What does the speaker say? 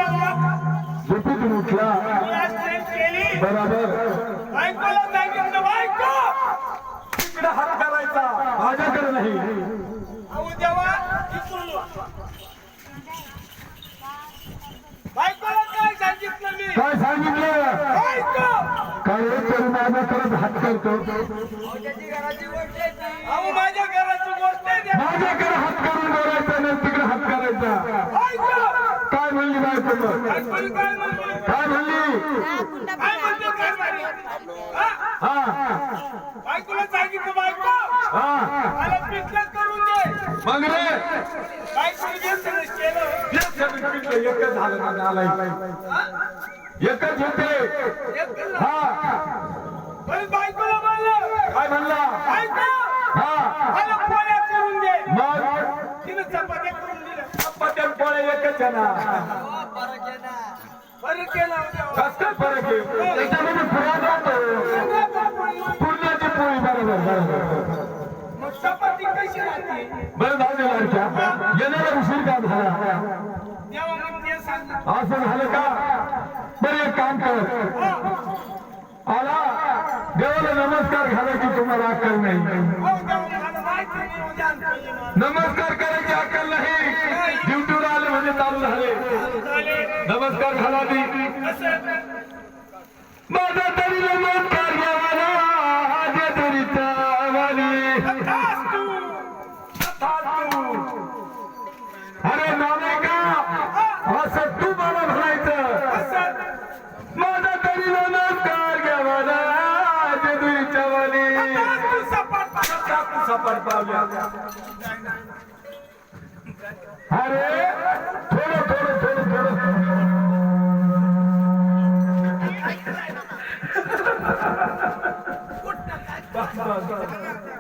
झोपेतून उठला बरोबर बायकोला सांगितलं बायको तिकडे हात करायचा माझ्याकडे नाही अहो देवा इकडून बायकोला काय सांगितलं मी काय सांगितलं बायको काय तरी माझ्याकडे हात करतो त्याची घराची गोष्ट आहे ती. अहो माझ्या घराची गोष्ट आहे ती. माझ्याकडे हात करून बोलायचा नाही तिकडे हात करायचा बायको काय म्हणली बायको मग? बायकोला काय म्हणली काय म्हणली काय म्हणते काय म्हणली हा? हा बायकोला सांगितलं बायको हा मला बिझनेस करून दे मग रे बायकोने बिझनेस केलं एकच झालं ना नालायक. एकच होते एक केलं. हा पण बायकोला म्हणलं काय म्हणला बायको हा मला पोळ्या करून दे मग तिने चपात्या करून दिल्या पत्यान पोळे एकच आहे ना बरं केलं देवा. कस काय फरक आहे त्याच्यामध्ये पुरा जातो पूर्णाची पोळी बरोबर बरोबर मग चपाती कशी राहते बरं जाऊ दे लाडक्या येणारा उशीर का झाला तेव्हा मग ते सांग असं झालं का बरं एक काम कर आला देवाला नमस्कार घालायची तुम्हाला अक्कल नाही हो देवा मला माहिती नाही उद्या आणतो मला. नमस्कार करायची अक्कल नाही ड्युटीवर आले म्हणजे चालू झाले चालेल. नमस्कार घाला दी कसं? माझा तरी नमस्कार घ्यावाला माझ्या तरी चावाली तथास्तु. अरे नामे का असं तू मला म्हणायचं कसं? माझा तरी नमस्कार घ्यावाला माझ्या तरी चावाली तथास्तु सपाट. सपाट पावल्या अरे थोडं थोडं थोडं थोडं बस, बस, बस.